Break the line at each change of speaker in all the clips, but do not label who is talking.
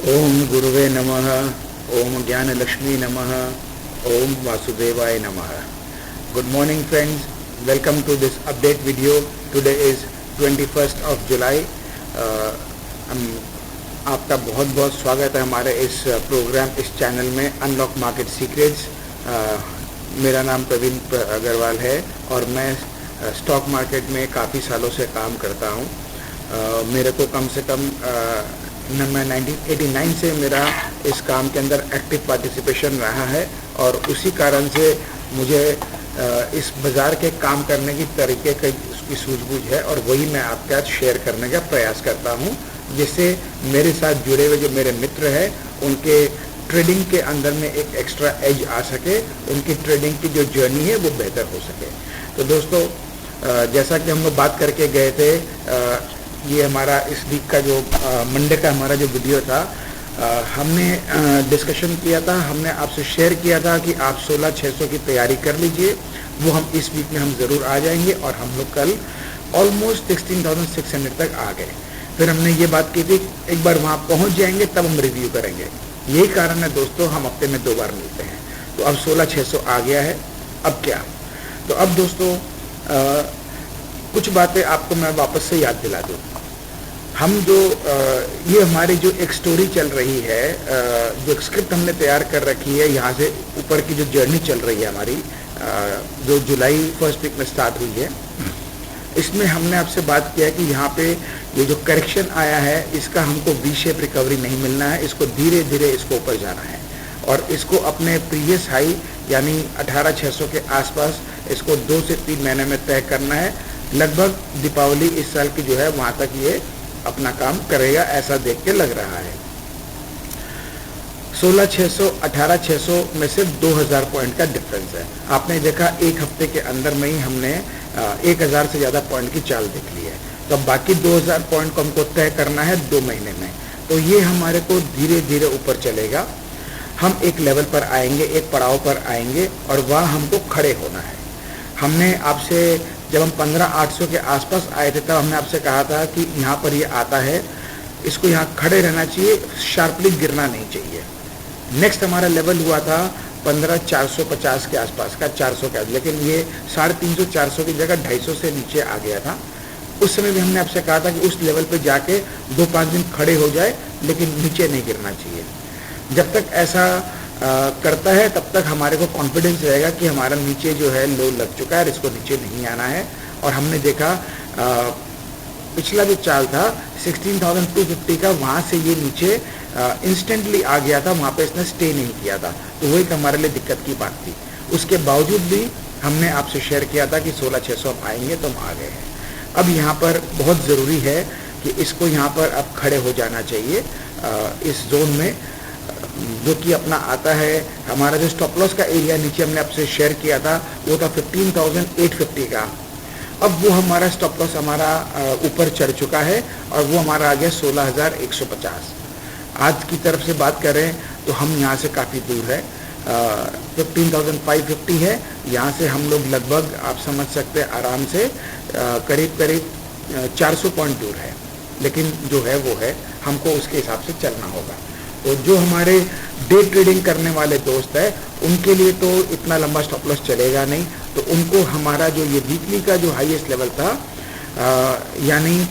ओम गुरुवे नमः। ओम ज्ञान लक्ष्मी नमः। ओम वासुदेवाय नमः। Good morning friends, welcome to this update video. Today is 21st of July. आपका बहुत बहुत स्वागत है हमारे इस प्रोग्राम, इस चैनल में अनलॉक मार्केट सीक्रेट्स। मेरा नाम प्रवीण अग्रवाल है और मैं स्टॉक मार्केट में काफ़ी सालों से काम करता हूँ। मेरे को कम से कम मैं 1989 से मेरा इस काम के अंदर एक्टिव पार्टिसिपेशन रहा है और उसी कारण से मुझे इस बाज़ार के काम करने की तरीके की उसकी सूझबूझ है और वही मैं आपके साथ शेयर करने का प्रयास करता हूँ, जिससे मेरे साथ जुड़े हुए जो मेरे मित्र हैं उनके ट्रेडिंग के अंदर में एक एक्स्ट्रा एज आ सके, उनकी ट्रेडिंग की जो जर्नी है वो बेहतर हो सके। तो दोस्तों, जैसा कि हम लोग बात करके गए थे, ये हमारा इस वीक का जो मंडे का हमारा जो वीडियो था, हमने डिस्कशन किया था, हमने आपसे शेयर किया था कि आप 16,600 की तैयारी कर लीजिए। वो हम इस वीक में हम ज़रूर आ जाएंगे और हम लोग कल ऑलमोस्ट 16,600 तक आ गए। फिर हमने ये बात की थी एक बार वहाँ पहुँच जाएंगे तब हम रिव्यू करेंगे। यही कारण है दोस्तों, हम हफ्ते में 2 बार मिलते हैं। तो अब 16,600 आ गया है, अब क्या? तो अब दोस्तों कुछ बातें आपको मैं वापस से याद दिला दूँ। हम जो ये हमारी जो एक स्टोरी चल रही है, जो स्क्रिप्ट हमने तैयार कर रखी है, यहाँ से ऊपर की जो जर्नी चल रही है हमारी, जो जुलाई फर्स्ट वीक में स्टार्ट हुई है, इसमें हमने आपसे बात किया कि यहाँ पे ये जो करेक्शन आया है इसका हमको वी शेप रिकवरी नहीं मिलना है, इसको धीरे धीरे इसको ऊपर जाना है और इसको अपने प्रीवियस हाई यानी 18,600 के आसपास इसको 2 से 3 महीने में तय करना है। लगभग दीपावली इस साल की जो है वहाँ तक ये अपना काम करेगा, ऐसा देख के लग रहा है। 16,600 18,600 में से 2,000 पॉइंट का डिफरेंस है। आपने देखा एक हफ्ते के अंदर में ही हमने 1,000 से ज़्यादा पॉइंट की चाल देख ली है। तो बाकी 2,000 पॉइंट को हमको तय करना है 2 महीने में। तो ये हमारे को धीरे धीरे ऊपर चलेगा। हम एक लेवल पर आएंगे, एक पड़ाव पर आएंगे और वहाँ हमको खड़े होना है। हमने आपसे जब हम 15,800 के आसपास आए थे तब हमने आपसे कहा था कि यहाँ पर ये आता है, इसको यहाँ खड़े रहना चाहिए, शार्पली गिरना नहीं चाहिए। नेक्स्ट हमारा लेवल हुआ था 15,450 के आसपास का, 400 का, लेकिन ये 350 400 की जगह 250 से नीचे आ गया था। उस समय भी हमने आपसे कहा था कि उस लेवल पे जाके 2-5 दिन खड़े हो जाए, लेकिन नीचे नहीं गिरना चाहिए। जब तक ऐसा करता है तब तक हमारे को कॉन्फिडेंस रहेगा कि हमारा नीचे जो है लो लग चुका है और इसको नीचे नहीं आना है। और हमने देखा पिछला जो चाल था 16,250 का, वहाँ से ये नीचे इंस्टेंटली आ गया था, वहाँ पे इसने स्टे नहीं किया था। तो वो एक हमारे लिए दिक्कत की बात थी। उसके बावजूद भी हमने आपसे शेयर किया था कि 16,600 हम आएंगे, तो हम आ गए हैं। अब यहाँ पर बहुत ज़रूरी है कि इसको यहाँ पर अब खड़े हो जाना चाहिए इस जोन में, जो कि अपना आता है। हमारा जो स्टॉप लॉस का एरिया नीचे हमने आपसे शेयर किया था वो था 15,850 का। अब वो हमारा स्टॉप लॉस हमारा ऊपर चढ़ चुका है और वो हमारा आ गया 16,150। आज की तरफ से बात करें तो हम यहाँ से काफ़ी दूर है, 15,550 है। यहाँ से हम लोग लगभग आप समझ सकते हैं आराम से करीब करीब 400 पॉइंट दूर है, लेकिन जो है वो है, हमको उसके हिसाब से चलना होगा। तो जो हमारे डे ट्रेडिंग करने वाले दोस्त हैं उनके लिए तो इतना लंबा स्टॉप लॉस चलेगा नहीं, तो उनको हमारा जो ये वीकली का जो हाईएस्ट लेवल था यानी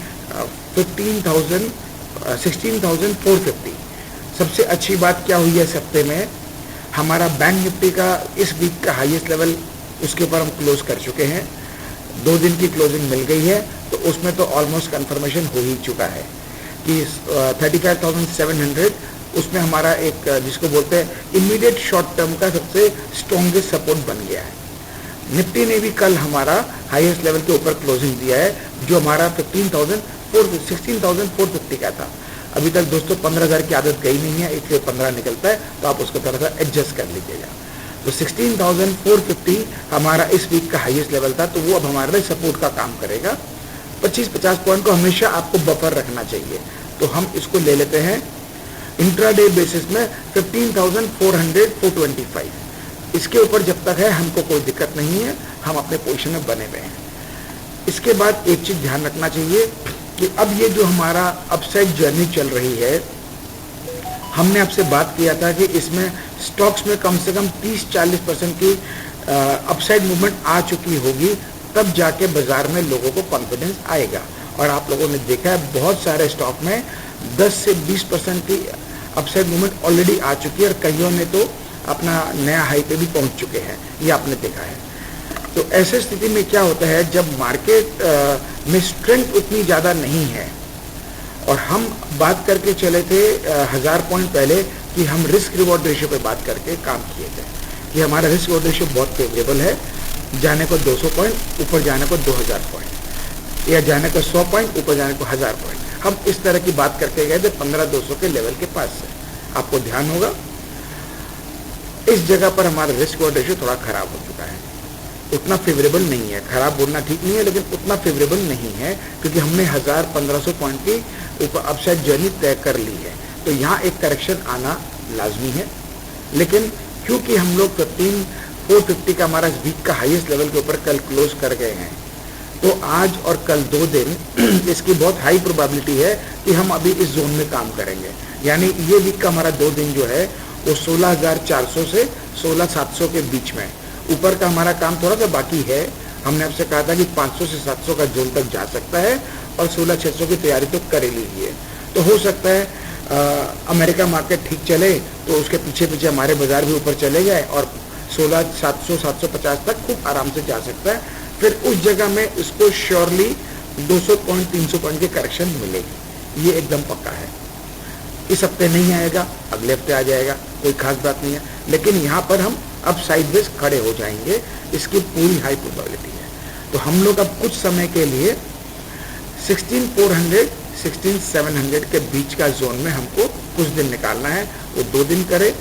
16,450। सबसे अच्छी बात क्या हुई है इस हफ्ते में, हमारा बैंक निफ्टी का इस वीक का हाईएस्ट लेवल उसके ऊपर हम क्लोज कर चुके हैं। 2 दिन की क्लोजिंग मिल गई है, तो उसमें तो ऑलमोस्ट कन्फर्मेशन हो ही चुका है कि 35,700 उसमें हमारा एक जिसको बोलते हैं इमीडिएट शॉर्ट टर्म का सबसे स्ट्रॉन्गेस्ट सपोर्ट बन गया है। निफ्टी ने भी कल हमारा हाईएस्ट लेवल के ऊपर क्लोजिंग दिया है, जो हमारा 16,450 का था। अभी तक दोस्तों 15,000 की आदत गई नहीं है, इसलिए 15 निकलता है, तो आप उसको थोड़ा सा एडजस्ट कर लीजिएगा। तो 16,450 हमारा इस वीक का हाईएस्ट लेवल था, तो वो अब हमारे लिए सपोर्ट का काम करेगा। 25-50 पॉइंट को हमेशा आपको बफर रखना चाहिए, तो हम इसको ले लेते हैं इंट्राडे बेसिस में 15,400-425। इसके ऊपर जब तक है हमको कोई दिक्कत नहीं है, हम अपने पोजीशन में बने हुए हैं। इसके बाद एक चीज ध्यान रखना चाहिए कि अब ये जो हमारा अपसाइड जर्नी चल रही है, हमने आपसे बात किया था कि इसमें स्टॉक्स में कम से कम 30-40% की अपसाइड मूवमेंट आ चुकी होगी, तब जाके बाजार में लोगों को कॉन्फिडेंस आएगा। और आप लोगों ने देखा है बहुत सारे स्टॉक में 10 से 20% की अपसाइड मूवमेंट ऑलरेडी आ चुकी है और कईयों ने तो अपना नया हाई पे भी पहुंच चुके हैं, ये आपने देखा है। तो ऐसे स्थिति में क्या होता है, जब मार्केट में स्ट्रेंथ उतनी ज़्यादा नहीं है, और हम बात करके चले थे 1000 पॉइंट पहले कि हम रिस्क रिवॉर्ड रेशियो पे बात करके काम किए थे कि हमारा रिस्क रिवॉर्ड रेशियो बहुत फेवरेबल है, जाने को 200 पॉइंट, ऊपर जाने को 2000 पॉइंट, या जाने को 100 पॉइंट, ऊपर जाने को 1000 पॉइंट। हम इस तरह की बात करके गए थे 15-200 के लेवल के पास से। आपको ध्यान होगा इस जगह पर हमारा रिस्क रिवॉर्ड रेशियो थोड़ा खराब हो चुका है, उतना फेवरेबल नहीं है। खराब बोलना ठीक नहीं है, लेकिन उतना फेवरेबल नहीं है, क्योंकि हमने 1000-1500 पॉइंट की ऊपर अपसाइड जर्नी तय कर ली है। तो यहाँ एक करेक्शन आना लाजमी है, लेकिन क्योंकि हम लोग 450 का हमारा वीक का हाईएस्ट लेवल के ऊपर कल क्लोज कर गए हैं, तो आज और कल 2 दिन इसकी बहुत हाई प्रोबेबिलिटी है कि हम अभी इस जोन में काम करेंगे। यानी ये वीक का हमारा 2 दिन जो है वो 16,400 से 16,700 के बीच में, ऊपर का हमारा काम थोड़ा सा बाकी है। हमने आपसे कहा था कि 500 से 700 का जोन तक जा सकता है और 16,600 की तैयारी तो कर ही लीजिए। तो हो सकता है अमेरिका मार्केट ठीक चले तो उसके पीछे पीछे हमारे बाजार भी ऊपर चले जाए और 16,700 750 तक खूब आराम से जा सकता है। फिर उस जगह में इसको श्योरली 200 पॉइंट 300 पॉइंट की करेक्शन मिलेगी, ये एकदम पक्का है। इस हफ्ते नहीं आएगा, अगले हफ्ते आ जाएगा, कोई खास बात नहीं है, लेकिन यहाँ पर हम अब साइडवेज खड़े हो जाएंगे, इसकी पूरी हाई प्रोबेबिलिटी है। तो हम लोग अब कुछ समय के लिए 16,400 16,700 के बीच का जोन में हमको कुछ दिन निकालना है। वो 2 दिन करे,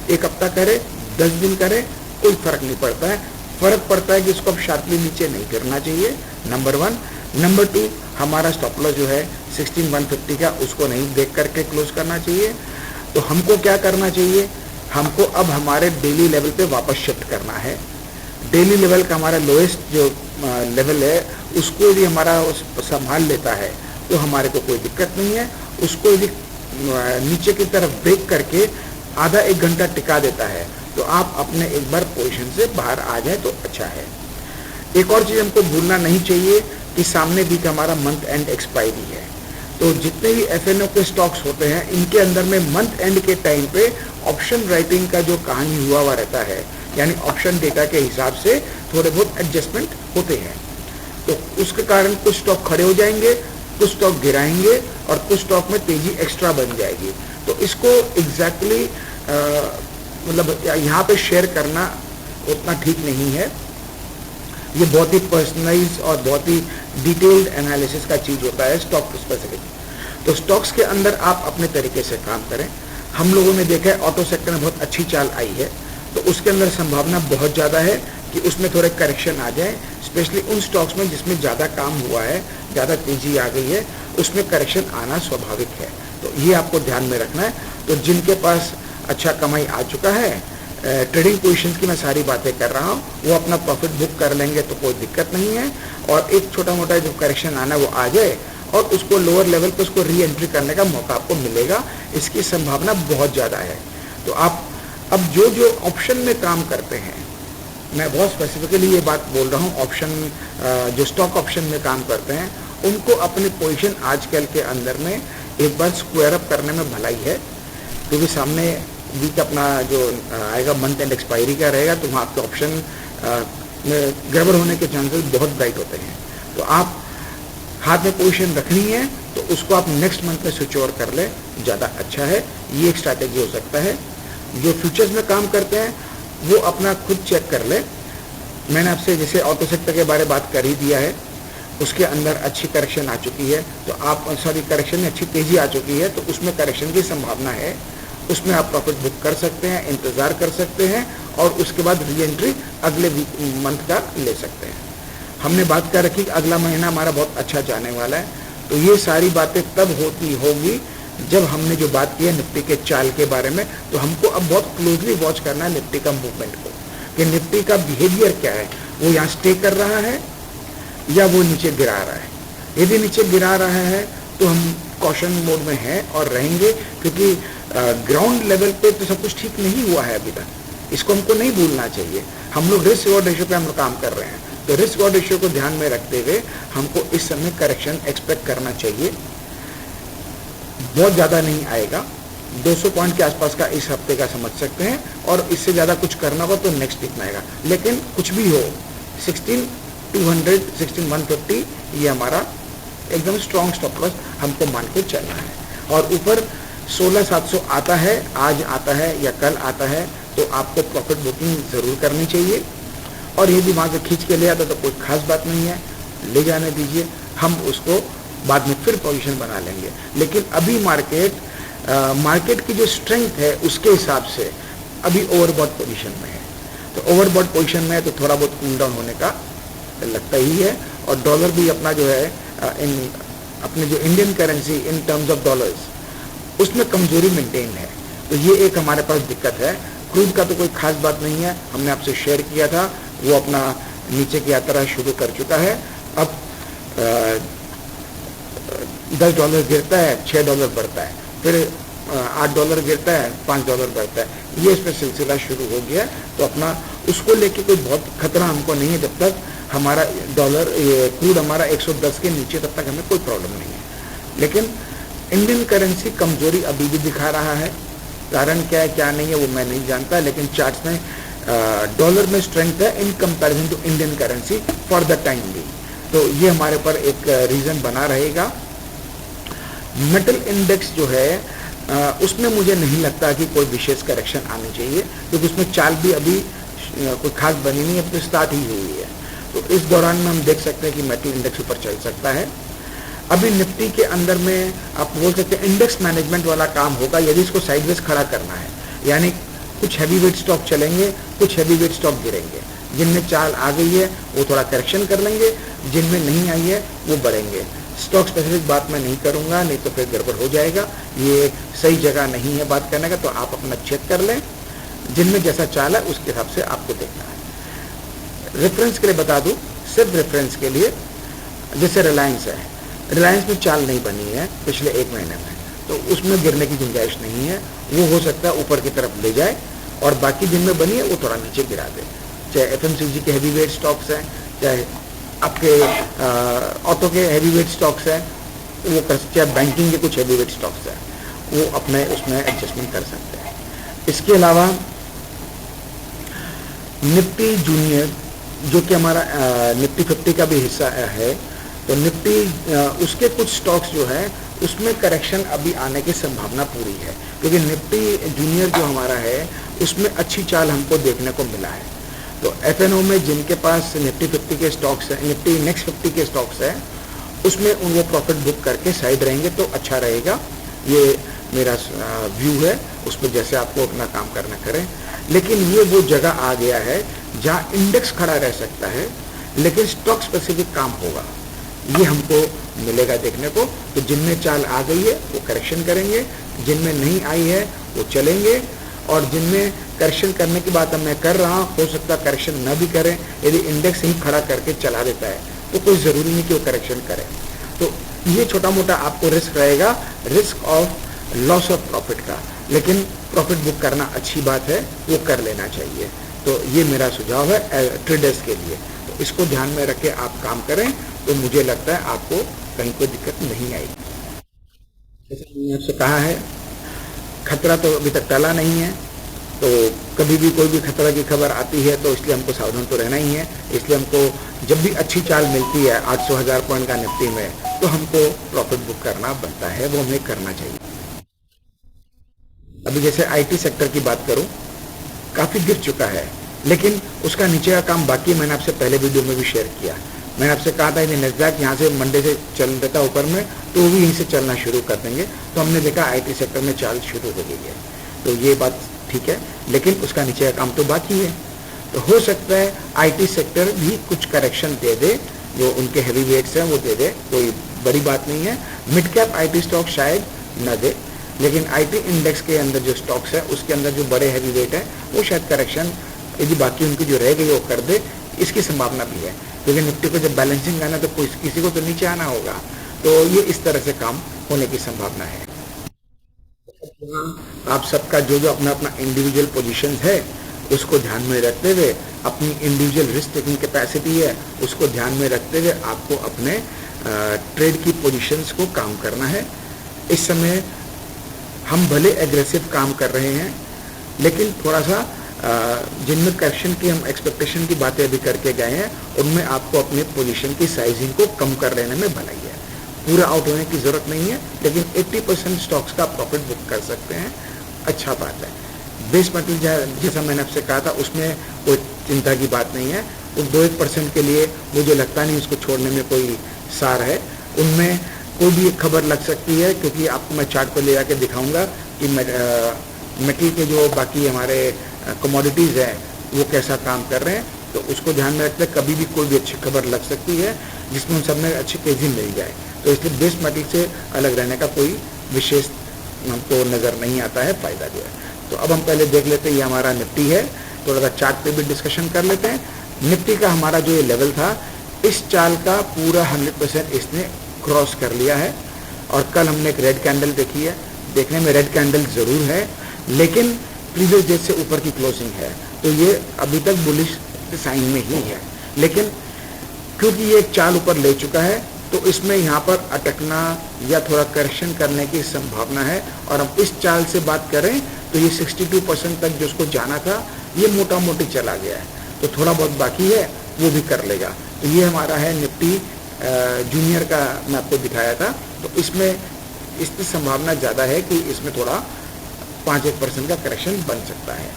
1 हफ्ता करे, 10 दिन करे, कोई फर्क नहीं पड़ता है। फर्क पड़ता है कि इसको अब शार्पली नीचे नहीं गिरना चाहिए, नंबर 1। नंबर 2, हमारा स्टॉप लॉस जो है 16,150 का, उसको नहीं देख करके क्लोज करना चाहिए। तो हमको क्या करना चाहिए, हमको अब हमारे डेली लेवल पे वापस शिफ्ट करना है। डेली लेवल का हमारा लोएस्ट जो लेवल है, उसको यदि हमारा संभाल लेता है तो हमारे को कोई दिक्कत नहीं है। उसको यदि नीचे की तरफ ब्रेक करके आधा 1 घंटा टिका देता है तो आप अपने एक बार पोजीशन से बाहर आ जाए तो अच्छा है। एक और चीज़ हमको भूलना नहीं चाहिए कि सामने भी हमारा मंथ एंड एक्सपायरी है। तो जितने भी एफएनओ के स्टॉक्स होते हैं, इनके अंदर में मंथ एंड के टाइम पे ऑप्शन राइटिंग का जो कहानी हुआ रहता है, यानी ऑप्शन डेटा के हिसाब से थोड़े बहुत एडजस्टमेंट होते हैं। तो उसके कारण कुछ स्टॉक खड़े हो जाएंगे, कुछ स्टॉक गिराएंगे और कुछ स्टॉक में तेजी एक्स्ट्रा बन जाएगी। तो इसको एग्जैक्टली मतलब यहाँ पे शेयर करना उतना ठीक नहीं है। ये बहुत ही पर्सनलाइज और बहुत ही डिटेल्ड एनालिसिस का चीज़ होता है स्टॉक स्पेसिफिक। तो स्टॉक्स के अंदर आप अपने तरीके से काम करें। हम लोगों ने देखा है ऑटो सेक्टर में बहुत अच्छी चाल आई है, तो उसके अंदर संभावना बहुत ज़्यादा है कि उसमें थोड़े करेक्शन आ जाए, स्पेशली उन स्टॉक्स में जिसमें ज़्यादा काम हुआ है, ज़्यादा तेज़ी आ गई है, उसमें करेक्शन आना स्वाभाविक है। तो ये आपको ध्यान में रखना है। तो जिनके पास अच्छा कमाई आ चुका है, ट्रेडिंग पोजीशन की मैं सारी बातें कर रहा हूँ, वो अपना प्रॉफिट बुक कर लेंगे तो कोई दिक्कत नहीं है। और एक छोटा मोटा जो करेक्शन आना वो आ जाए और उसको लोअर लेवल पे उसको री एंट्री करने का मौका आपको मिलेगा, इसकी संभावना बहुत ज़्यादा है। तो आप अब जो जो ऑप्शन में काम करते हैं, मैं बहुत स्पेसिफिकली ये बात बोल रहा हूँ, ऑप्शन जो स्टॉक ऑप्शन में काम करते हैं उनको अपने पोजीशन आजकल के अंदर में एक बार स्क्वायर अप करने में भलाई है, क्योंकि सामने वीक अपना जो आएगा मंथ एंड एक्सपायरी का रहेगा, तो वहाँ आपके ऑप्शन में गड़बड़ होने के चांसेस बहुत ब्राइट होते हैं। तो आप हाथ में पोजीशन रखनी है तो उसको आप नेक्स्ट मंथ में स्विच ओवर कर ले, ज़्यादा अच्छा है। ये एक स्ट्रैटेजी हो सकता है। जो फ्यूचर्स में काम करते हैं वो अपना खुद चेक कर ले। मैंने आपसे जैसे ऑटो सेक्टर के बारे में बात कर ही दिया है, उसके अंदर अच्छी करेक्शन आ चुकी है, तो आप करेक्शन में अच्छी तेज़ी आ चुकी है, तो उसमें करेक्शन की संभावना है, उसमें आप प्रॉफिट बुक कर सकते हैं, इंतज़ार कर सकते हैं और उसके बाद री एंट्री अगले मंथ का ले सकते हैं। हमने बात कर रखी कि अगला महीना हमारा बहुत अच्छा जाने वाला है, तो ये सारी बातें तब होगी जब हमने जो बात की है निफ्टी के चाल के बारे में। तो हमको अब बहुत क्लोजली वॉच करना है निफ्टी का मूवमेंट को, कि निफ्टी का बिहेवियर क्या है, वो यहाँ स्टे कर रहा है या वो नीचे गिरा रहा है। यदि नीचे गिरा रहा है तो हम कॉशन मोड में हैं और रहेंगे, क्योंकि ग्राउंड लेवल पे तो सब कुछ ठीक नहीं हुआ है अभी तक, इसको हमको नहीं भूलना चाहिए। हम लोग रिस्क रिवॉर्ड रेशियो पे हम लोग काम कर रहे हैं, तो रिस्क रिवॉर्ड रेशियो को ध्यान में रखते हुए हमको इस समय करेक्शन एक्सपेक्ट करना चाहिए। बहुत ज़्यादा नहीं आएगा, 200 पॉइंट के आसपास का इस हफ्ते का समझ सकते हैं, और इससे ज़्यादा कुछ करना होगा तो नेक्स्ट वीक में आएगा। लेकिन कुछ भी हो 16,200 16,150 ये हमारा एकदम स्ट्रॉन्ग स्टॉप लॉस हमको मान के चलना है। और ऊपर 16,700 आता है, आज आता है या कल आता है, तो आपको प्रॉफिट बुकिंग ज़रूर करनी चाहिए। और यदि वहाँ से खींच के ले आता तो कोई खास बात नहीं है, ले जाने दीजिए, हम उसको बाद में फिर पोजीशन बना लेंगे। लेकिन अभी मार्केट की जो स्ट्रेंथ है उसके हिसाब से अभी ओवरबॉट पोजीशन में है, तो ओवरबॉट पोजीशन में है तो थोड़ा बहुत कूल डाउन होने का लगता ही है। और डॉलर भी अपना जो है अपने जो Indian currency in terms of dollars उसमें कमजोरी मेंटेन है, तो ये एक हमारे पास दिक्कत है। क्रूड का तो कोई खास बात नहीं है, हमने आपसे शेयर किया था, वो अपना नीचे की यात्रा शुरू कर चुका है। अब $10 गिरता है, $6 बढ़ता है, फिर $8 गिरता है, $5 बढ़ता है, ये इसमें सिलसिला शुरू हो गया। तो अपना उसको लेके कोई बहुत खतरा हमको नहीं है, जब तक हमारा क्रूड हमारा 110 के नीचे, तब तक हमें कोई प्रॉब्लम नहीं है। लेकिन इंडियन करेंसी कमजोरी अभी भी दिखा रहा है, कारण क्या है क्या नहीं है वो मैं नहीं जानता, लेकिन चार्ट्स में डॉलर में स्ट्रेंथ है in comparison to Indian currency for the time भी, तो ये हमारे पर एक रीजन बना रहेगा। मेटल इंडेक्स जो है उसमें मुझे नहीं लगता कि कोई विशेष करेक्शन आनी चाहिए, क्योंकि उसमें चाल भी अभी कोई खास बनी नहीं है, तो स्टार्ट ही हुई है। तो इस दौरान में हम देख सकते हैं कि मेटल इंडेक्स ऊपर चल सकता है। अभी निफ्टी के अंदर में आप बोल सकते हैं इंडेक्स मैनेजमेंट वाला काम होगा, यदि इसको साइडवेज खड़ा करना है, यानी कुछ हैवी वेट स्टॉक चलेंगे, कुछ हैवी वेट स्टॉक गिरेंगे, जिनमें चाल आ गई है वो थोड़ा करेक्शन कर लेंगे, जिनमें नहीं आई है वो बढ़ेंगे। स्टॉक स्पेसिफिक बात मैं नहीं करूंगा, नहीं तो फिर गड़बड़ हो जाएगा, ये सही जगह नहीं है बात करने का, तो आप अपना चेक कर लें, जिनमें जैसा चाल है उसके हिसाब से आपको देखना है। रेफरेंस के लिए बता दूं, सिर्फ रेफरेंस के लिए, जैसे रिलायंस है, रिलायंस में चाल नहीं बनी है पिछले 1 महीने में, तो उसमें गिरने की गुंजाइश नहीं है, वो हो सकता है ऊपर की तरफ ले जाए, और बाकी जिनमें बनी है वो थोड़ा नीचे गिरा दे। चाहे एफएमसीजी के हैवी वेट स्टॉक्स हैं, चाहे आपके ऑटो के हैवी वेट स्टॉक्स हैं, वो चाहे बैंकिंग के कुछ हैवी वेट स्टॉक्स हैं, वो अपने उसमें एडजस्टमेंट कर सकते हैं। इसके अलावा निफ्टी जूनियर जो कि हमारा निफ्टी 50 का भी हिस्सा है, तो निफ्टी उसके कुछ स्टॉक्स जो है उसमें करेक्शन अभी आने की संभावना पूरी है, क्योंकि निफ्टी जूनियर जो हमारा है उसमें अच्छी चाल हमको देखने को मिला है। तो एफएनओ में जिनके पास निफ्टी 50 के स्टॉक्स है, निफ्टी नेक्स्ट 50 के स्टॉक्स है, उसमें उनको प्रॉफिट बुक करके साइड रहेंगे तो अच्छा रहेगा, ये मेरा व्यू है। उस पर जैसे आपको अपना काम करना करें, लेकिन ये वो जगह आ गया है जहाँ इंडेक्स खड़ा रह सकता है, लेकिन स्टॉक स्पेसिफिक काम होगा, ये हमको मिलेगा देखने को। तो जिनमें चाल आ गई है वो करेक्शन करेंगे, जिनमें नहीं आई है वो चलेंगे, और जिनमें करेक्शन करने की बात मैं कर रहा हूँ, हो सकता है करेक्शन न भी करें, यदि इंडेक्स ही खड़ा करके चला देता है तो कोई ज़रूरी नहीं कि वो करेक्शन करे। तो ये छोटा मोटा आपको रिस्क रहेगा, risk of loss of profit का, लेकिन प्रॉफिट बुक करना अच्छी बात है, वो कर लेना चाहिए। तो ये मेरा सुझाव है ट्रेडर्स के लिए, तो इसको ध्यान में रख के आप काम करें, तो मुझे लगता है आपको कहीं कोई दिक्कत नहीं आएगी। जैसे मैंने आपसे कहा है, खतरा तो अभी तक टला नहीं है, तो कभी भी कोई भी खतरा की खबर आती है तो इसलिए हमको सावधान तो रहना ही है। इसलिए हमको जब भी अच्छी चाल मिलती है 800,000 पॉइंट का निफ्टी में, तो हमको प्रॉफिट बुक करना बनता है, वो हमें करना चाहिए। अभी जैसे आईटी सेक्टर की बात करूं, काफ़ी गिर चुका है, लेकिन उसका नीचे का काम बाकी, मैंने आपसे पहले वीडियो में भी शेयर किया। मैंने आपसे कहा था कि नस्डैक यहाँ से मंडे से चल देता ऊपर में, तो वो भी यहीं से चलना शुरू कर देंगे। तो हमने देखा आईटी सेक्टर में चाल शुरू हो गई है, तो ये बात ठीक है, लेकिन उसका नीचे का काम तो बाकी है। तो हो सकता है आईटी सेक्टर भी कुछ करेक्शन दे दे, जो उनके हैवी वेट्स हैं वो दे दे, कोई बड़ी बात नहीं है। मिड कैप आईटी स्टॉक शायद न दे, लेकिन आईटी इंडेक्स के अंदर जो स्टॉक्स है उसके अंदर जो बड़े हैवी वेट है वो शायद करेक्शन, यदि बाकी उनकी जो रह गई वो कर दे, इसकी संभावना भी है। क्योंकि निफ्टी को जब बैलेंसिंग आना तो किसी को तो नीचे आना होगा, तो ये इस तरह से काम होने की संभावना है। आप सबका जो जो अपना अपना इंडिविजुअल पोजीशन है उसको ध्यान में रखते हुए, अपनी इंडिविजुअल रिस्क टेकिंग कैपेसिटी है उसको ध्यान में रखते हुए आपको अपने ट्रेड की पोजीशंस को काम करना है। इस समय हम भले एग्रेसिव काम कर रहे हैं, लेकिन थोड़ा सा जिनमें करेक्शन की हम एक्सपेक्टेशन की बातें अभी करके गए हैं, उनमें आपको अपने पोजीशन की साइजिंग को कम कर लेने में भलाई है। पूरा आउट होने की ज़रूरत नहीं है, लेकिन 80% स्टॉक्स का प्रॉफिट बुक कर सकते हैं, अच्छा बात है। बेस मेटल जैसा मैंने आपसे कहा था, उसमें कोई चिंता की बात नहीं है। उस 2-1% के लिए मुझे लगता नहीं उसको छोड़ने में कोई सार है। उनमें कोई भी एक खबर लग सकती है, क्योंकि आपको मैं चार्ट पर ले जाकर दिखाऊंगा कि मेटल के जो बाकी हमारे कमोडिटीज़ हैं वो कैसा काम कर रहे हैं, तो उसको ध्यान में रखते कभी भी कोई भी अच्छी खबर लग सकती है जिसमें उन सब में अच्छी तेज़ी मिल जाए। तो इसलिए बेस मेटल से अलग रहने का कोई विशेष हमको नज़र नहीं आता है फ़ायदा जो है। तो अब हम पहले देख लेते हैं, ये हमारा निफ्टी है, थोड़ा सा चार्ट पे भी डिस्कशन कर लेते हैं। निफ्टी का हमारा जो ये लेवल था, इस चाल का पूरा 100% इसने क्रॉस कर लिया है। और कल हमने एक रेड कैंडल देखी है, देखने में रेड कैंडल ज़रूर है, लेकिन प्रीवियस डेट से ऊपर की क्लोजिंग है, तो ये अभी तक बुलिश साइन में ही है। लेकिन क्योंकि ये एक चाल ऊपर ले चुका है, तो इसमें यहाँ पर अटकना या थोड़ा करेक्शन करने की संभावना है। और हम इस चाल से बात करें तो ये 62% तक जो उसको जाना था, ये मोटा मोटी चला गया है, तो थोड़ा बहुत बाकी है, वो भी कर लेगा। तो ये हमारा है निफ्टी जूनियर का, मैं आपको दिखाया था। तो इसमें इसकी संभावना ज़्यादा है कि इसमें थोड़ा 5-1% का करेक्शन बन सकता है।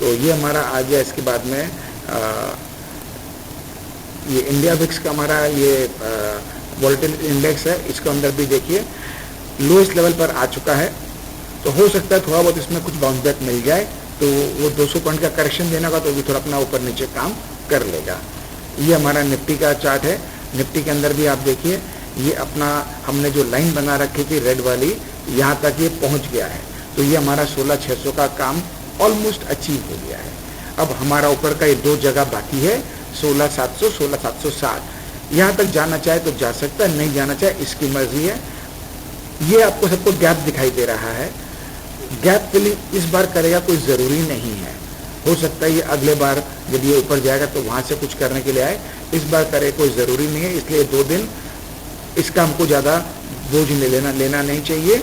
तो ये हमारा आ गया। इसके बाद में ये इंडिया विक्स का हमारा ये वोलेटिलिटी इंडेक्स है, इसके अंदर भी देखिए लोएस्ट लेवल पर आ चुका है। तो हो सकता है थोड़ा बहुत इसमें कुछ बाउंस बैक मिल जाए, तो वो 200 पॉइंट का करेक्शन देना का, तो भी थोड़ा अपना ऊपर नीचे काम कर लेगा। ये हमारा निफ्टी का चार्ट है। निफ्टी के अंदर भी आप देखिए, ये अपना हमने जो लाइन बना रखी थी रेड वाली, यहाँ तक ये पहुँच गया है। तो ये हमारा 16,600 का काम ऑलमोस्ट अचीव हो गया है। अब हमारा ऊपर का ये 2 जगह बाकी है, 16,700, 16,760। यहाँ तक जाना चाहे तो जा सकता है, नहीं जाना चाहे इसकी मर्जी है। ये आपको सबको गैप दिखाई दे रहा है, गैप फिलिंग इस बार करेगा कोई ज़रूरी नहीं है। हो सकता है ये अगले बार जब ये ऊपर जाएगा तो वहाँ से कुछ करने के लिए आए, इस बार करे कोई ज़रूरी नहीं है। इसलिए 2 दिन इसका हमको ज़्यादा बोझ लेना नहीं चाहिए,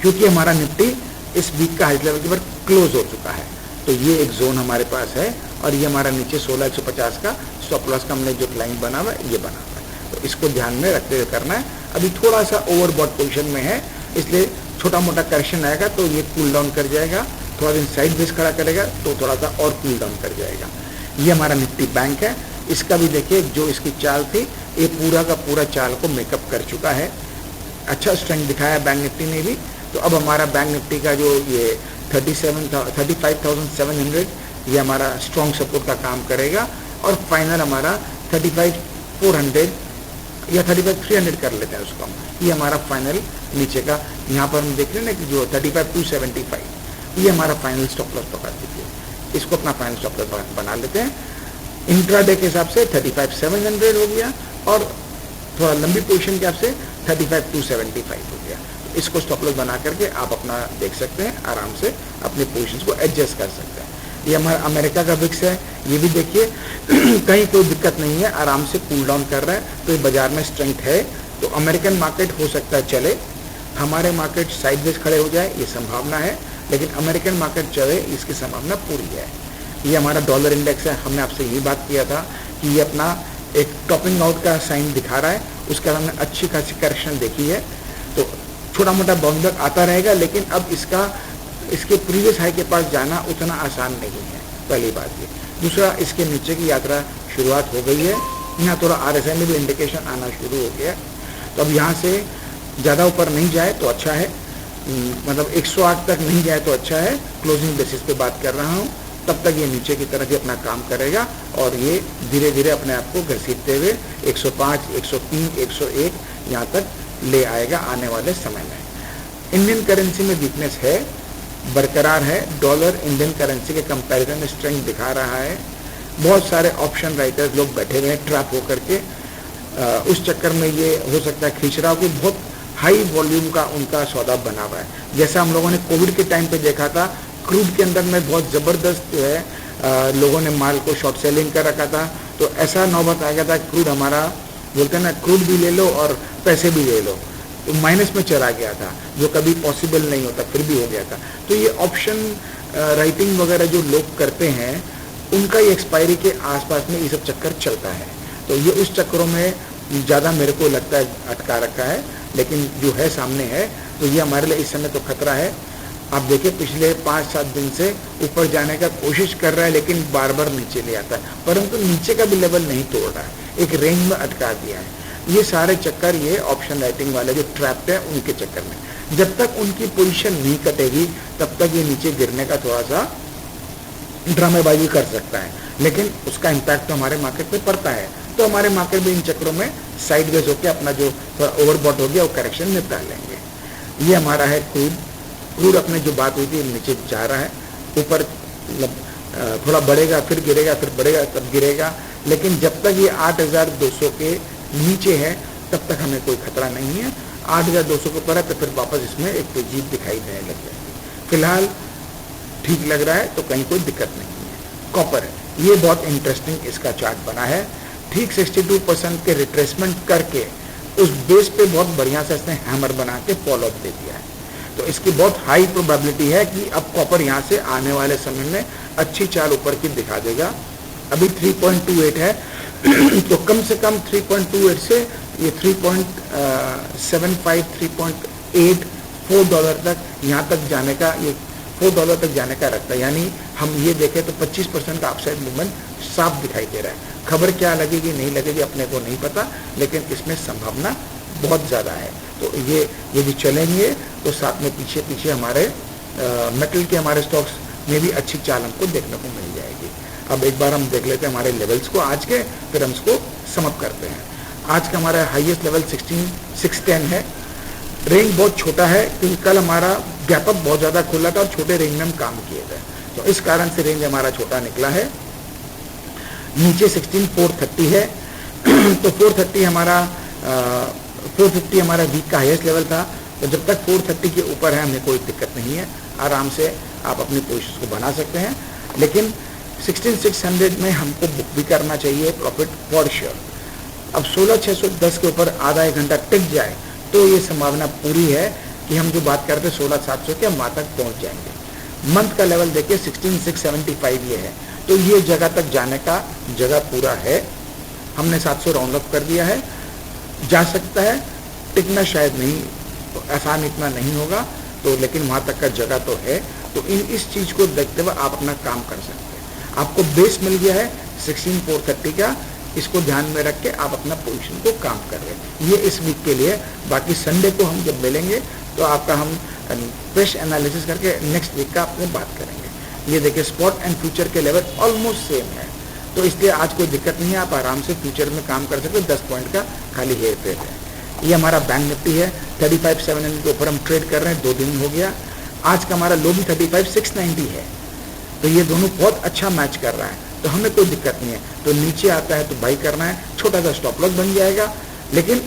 क्योंकि हमारा निफ्टी इस वीक का हाई लेवल के ऊपर क्लोज हो चुका है। तो ये एक जोन हमारे पास है, और ये हमारा नीचे 16,150 का स्टॉप लॉस का हमने जो लाइन बना हुआ है, ये बना हुआ है। तो इसको ध्यान में रखते हुए करना है। अभी थोड़ा सा ओवरबॉट पोजीशन में है, इसलिए छोटा मोटा करेक्शन आएगा तो ये कूल डाउन कर जाएगा। थोड़ा दिन साइड बेस खड़ा करेगा तो थोड़ा सा और कूल डाउन कर जाएगा। ये हमारा निफ्टी बैंक है। इसका भी देखिए, जो इसकी चाल थी, ये पूरा का पूरा चाल को मेकअप कर चुका है। अच्छा स्ट्रेंथ दिखाया बैंक निफ्टी ने भी। तो अब हमारा बैंक निफ्टी का जो ये 35,700, ये हमारा स्ट्रॉन्ग सपोर्ट का काम करेगा। और फाइनल हमारा 35,400 या 35,300 कर लेते हैं उसको हम। ये हमारा फाइनल नीचे का, यहाँ पर हम देख रहे हैं ना कि जो 35,275, ये हमारा फाइनल स्टॉप लॉस पकड़ दीजिए। इसको अपना फाइनल स्टॉप लॉस बना लेते हैं। इंट्राडे के हिसाब से 35,700 हो गया, और थोड़ा लंबी पोजीशन के हिसाब से 35,275 हो गया। इसको स्टॉप लॉस बना करके आप अपना देख सकते हैं, आराम से अपने पोजीशंस को एडजस्ट कर सकते हैं। ये हमारा अमेरिका का विक्स है, ये भी देखिए कहीं कोई दिक्कत नहीं है, आराम से कूल डाउन कर रहा है। तो ये बाजार में स्ट्रेंथ है। तो अमेरिकन मार्केट हो सकता है चले, हमारे मार्केट साइडवेज खड़े हो जाए, ये संभावना है, लेकिन अमेरिकन मार्केट चले, इसकी संभावना पूरी है। ये हमारा डॉलर इंडेक्स है। हमने आपसे ये बात किया था कि ये अपना एक टॉपिंग आउट का साइन दिखा रहा है, उसके बाद हमने अच्छी खासी करेक्शन देखी है। तो छोटा मोटा बाउंस बैक आता रहेगा, लेकिन अब इसके प्रीवियस हाई के पास जाना उतना आसान नहीं है, पहली बात ये। दूसरा, इसके नीचे की यात्रा शुरुआत हो गई है। यहाँ थोड़ा RSI में भी इंडिकेशन आना शुरू हो गया। तो अब यहाँ से ज़्यादा ऊपर नहीं जाए तो अच्छा है, मतलब 108 तक नहीं जाए तो अच्छा है। क्लोजिंग बेसिस पे बात कर रहा हूँ। तब तक ये नीचे की तरफ ही अपना काम करेगा, और ये धीरे धीरे अपने आप को घसीटते हुए 105, 103, 101 यहाँ तक ले आएगा आने वाले समय में। इंडियन करेंसी में वीकनेस है, बरकरार है। डॉलर इंडियन करेंसी के कंपैरिजन में स्ट्रेंथ दिखा रहा है। बहुत सारे ऑप्शन राइटर्स लोग बैठे हुए हैं ट्रैप होकर के। उस चक्कर में ये हो सकता है खींच रहा हो कि बहुत हाई वॉल्यूम का उनका सौदा बना हुआ है। जैसा हम लोगों ने कोविड के टाइम पे देखा था, क्रूड के अंदर में बहुत ज़बरदस्त जो है लोगों ने माल को शॉर्ट सेलिंग कर रखा था। तो ऐसा नौबत आ गया था, क्रूड हमारा बोलते हैं ना, क्रूड भी ले लो और पैसे भी ले लो, तो माइनस में चला गया था, जो कभी पॉसिबल नहीं होता, फिर भी हो गया था। तो ये ऑप्शन राइटिंग वगैरह जो लोग करते हैं, उनका ये एक्सपायरी के आसपास में ये सब चक्कर चलता है। तो ये उस चक्करों में ज़्यादा मेरे को लगता है अटका रखा है, लेकिन जो है सामने है, तो ये हमारे लिए इस समय तो खतरा है। आप देखिए पिछले 5-7 दिन से ऊपर जाने का कोशिश कर रहा है, लेकिन बार बार नीचे ले आता है, परंतु नीचे का भी लेवल नहीं तोड़ रहा है, एक रेंज में अटका दिया है। ये सारे चक्कर ये ऑप्शन राइटिंग वाले जो ट्रैप्ड है उनके चक्कर में, जब तक उनकी पोजीशन नहीं कटेगी तब तक ये नीचे गिरने का थोड़ा सा ड्रामेबाजी कर सकता है, लेकिन उसका इम्पैक्ट तो हमारे मार्केट पे पड़ता है। तो हमारे मार्केट में इन चक्रों में साइडवेज होकर अपना जो ओवरबॉट हो गया वो करेक्शन निपटा लेंगे। ये हमारा है क्रूड अपने जो बात हुई थी नीचे जा रहा है, ऊपर थोड़ा बढ़ेगा फिर गिरेगा, फिर बढ़ेगा तब गिरेगा, लेकिन जब तक ये 8,200 के नीचे है तब तक हमें कोई खतरा नहीं है। 8,200 के ऊपर है तो फिर वापस इसमें एक तेजी दिखाई देने लग जाएगी। फिलहाल ठीक लग रहा है, तो कहीं कोई दिक्कत नहीं है। कॉपर, ये बहुत इंटरेस्टिंग इसका चार्ट बना है, ठीक 62% के रिट्रेसमेंट करके उस बेस पे बहुत बढ़िया से इसने हैमर बना के फॉलो अप दे दिया है। तो इसकी बहुत हाई प्रोबेबिलिटी है कि अब कॉपर यहाँ से आने वाले समय में अच्छी चाल ऊपर की दिखा देगा। अभी 3.28 है तो कम से कम 3.28 से ये 3.75 3.8 $4 तक यहाँ तक जाने का, ये $4 तक जाने का रखता है। यानी हम ये देखें तो 25% का अपसाइड मूवमेंट साफ दिखाई दे रहा है। खबर क्या लगेगी नहीं लगेगी अपने को नहीं पता, लेकिन इसमें संभावना बहुत ज़्यादा है। तो ये यदि चलेंगे तो साथ में पीछे पीछे हमारे मेटल के हमारे स्टॉक्स में भी अच्छी चाल हमको देखने को मिल जाएगी। अब एक बार हम देख लेते हैं हमारे लेवल्स को आज के, फिर हम इसको समअप करते हैं। आज का हमारा हाईएस्ट लेवल 16,610 है। रेंज बहुत छोटा है क्योंकि कल हमारा गैप अप बहुत ज़्यादा खुला था और छोटे रेंज में हम काम किए थे, तो इस कारण से रेंज हमारा छोटा निकला है। नीचे 16,430 है तो 430 हमारा 450 हमारा वीक का हाईएस्ट लेवल था। तो जब तक 430 के ऊपर है हमें कोई दिक्कत नहीं है, आराम से आप अपनी पोजीशन को बना सकते हैं। लेकिन 16,600 में हमको बुक भी करना चाहिए प्रॉफिट फॉर श्योर। अब 16,610 के ऊपर आधा एक घंटा टिक जाए तो ये संभावना पूरी है कि हम जो बात करते हैं 16,700 के, हम वहाँ तक पहुँच जाएंगे। मंथ का लेवल देखिए 16,675 ये है, तो ये जगह तक जाने का जगह पूरा है। हमने 700 राउंड अप कर दिया है, जा सकता है, टिकना शायद नहीं तो आसान इतना नहीं होगा, तो लेकिन वहाँ तक का जगह तो है। तो इस चीज़ को देखते हुए आप अपना काम कर सकते हैं। आपको बेस मिल गया है 16,430 का, इसको ध्यान में रख के आप अपना पोजीशन को काम कर रहे हैं। ये इस वीक के लिए। बाकी संडे को हम जब मिलेंगे तो आपका हम फ्रेश एनालिसिस करके नेक्स्ट वीक का अपने बात करेंगे। ये देखिए स्पॉट एंड फ्यूचर के लेवल ऑलमोस्ट सेम है, तो इसलिए आज कोई दिक्कत नहीं है, आप आराम से फ्यूचर में काम कर सकते हो। 10 पॉइंट का खाली हेर फेर है। ये हमारा बैंक निफ्टी है, 35,700 के ऊपर हम ट्रेड कर रहे हैं, 2 दिन हो गया। आज का हमारा लो भी 35,690 है, तो ये दोनों बहुत अच्छा मैच कर रहा है, तो हमें कोई दिक्कत नहीं है। तो नीचे आता है तो बाई करना है, छोटा सा स्टॉप लॉस बन जाएगा। लेकिन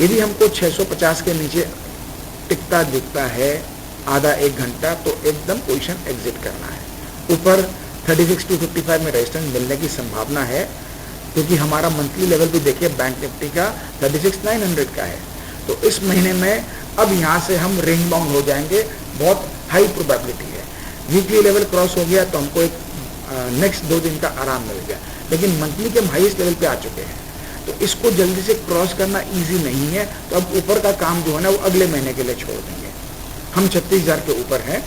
यदि हमको 650 के नीचे टिकता दिखता है आधा एक घंटा, तो एकदम पोजीशन एग्जिट करना है। ऊपर 36,255 में रेजिस्टेंस मिलने की संभावना है, क्योंकि हमारा मंथली लेवल भी देखिए बैंक निफ्टी का 36,900 का है। तो इस महीने में अब यहाँ से हम रेंज बाउंड हो जाएंगे, बहुत हाई प्रोबेबिलिटी है। वीकली लेवल क्रॉस हो गया तो हमको एक नेक्स्ट 2 दिन का आराम मिल गया, लेकिन मंथली के हम हाईएस्ट लेवल पे आ चुके हैं, तो इसको जल्दी से क्रॉस करना इजी नहीं है। तो अब ऊपर का काम जो है ना वो अगले महीने के लिए छोड़ देंगे। हम 36,000 के ऊपर हैं,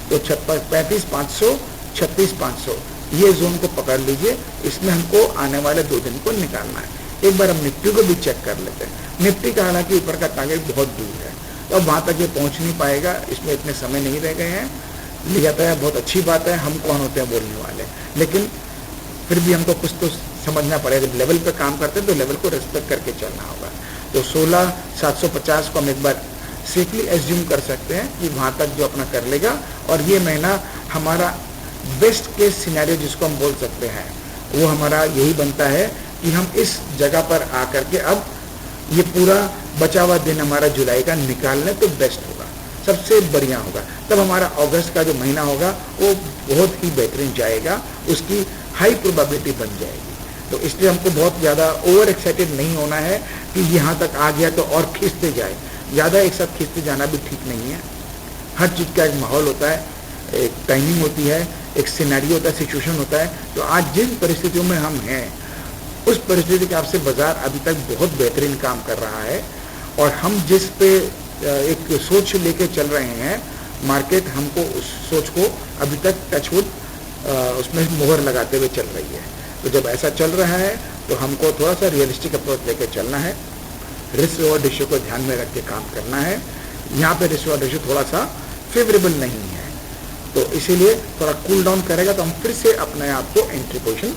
तो 35,500 36,500 ये जोन को पकड़ लीजिए, इसमें हमको आने वाले 2 दिन को निकालना है। एक बार हम निफ्टी को भी चेक कर लेते हैं। निफ्टी का हालांकि ऊपर का टारगेट बहुत दूर है, तो अब वहाँ तक ये पहुँच नहीं पाएगा, इसमें इतने समय नहीं रह गए हैं। लिया जाता है, बहुत अच्छी बात है, हम कौन होते हैं बोलने वाले, लेकिन फिर भी हमको कुछ तो समझना पड़ेगा। जब लेवल पे काम करते हैं तो लेवल को रिस्पेक्ट करके चलना होगा। तो 16,750 को हम एक बार सेफली एज्यूम कर सकते हैं कि वहाँ तक जो अपना कर लेगा, और ये महीना हमारा बेस्ट केस सिनेरियो जिसको हम बोल सकते हैं वो हमारा यही बनता है कि हम इस जगह पर आकर के अब ये पूरा बचा हुआ दिन हमारा जुलाई का निकाल लें तो बेस्ट होगा, सबसे बढ़िया होगा। तब हमारा अगस्त का जो महीना होगा वो बहुत ही बेहतरीन जाएगा, उसकी हाई प्रोबेबिलिटी बन जाएगी। तो इसलिए हमको बहुत ज़्यादा ओवर एक्साइटेड नहीं होना है कि यहाँ तक आ गया तो और खींचते जाए। ज़्यादा एक साथ खींचते जाना भी ठीक नहीं है। हर चीज़ का एक माहौल होता है, एक टाइमिंग होती है, एक सिनेरियो होता है, सिचुएशन होता है। तो आज जिन परिस्थितियों में हम हैं उस परिस्थिति के हिसाब से बाजार अभी तक बहुत बेहतरीन काम कर रहा है, और हम जिस पे एक सोच लेके चल रहे हैं, मार्केट हमको उस सोच को अभी तक टचवुड उसमें मोहर लगाते हुए चल रही है। तो जब ऐसा चल रहा है तो हमको थोड़ा सा रियलिस्टिक अप्रोच लेके चलना है, रिस्क रिवॉर्ड रेशियो को ध्यान में रख के काम करना है। यहाँ पे रिस्क रिवॉर्ड रेशियो थोड़ा सा फेवरेबल नहीं है, तो इसीलिए थोड़ा कूल डाउन करेगा तो हम फिर से अपने आप को एंट्री पोजीशन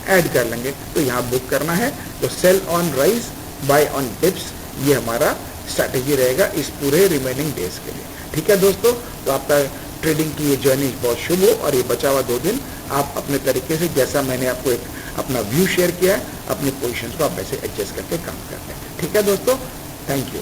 ऐड कर लेंगे। तो यहाँ बुक करना है तो sell on rise buy on dips, ये हमारा स्ट्रैटेजी रहेगा इस पूरे रिमेनिंग डेज के लिए। ठीक है दोस्तों, तो आपका ट्रेडिंग की ये जर्नी बहुत शुभ हो, और ये बचा हुआ 2 दिन आप अपने तरीके से, जैसा मैंने आपको एक अपना व्यू शेयर किया है, अपनी पोजीशंस को आप वैसे एडजस्ट करके काम करते हैं। ठीक है दोस्तों, थैंक यू।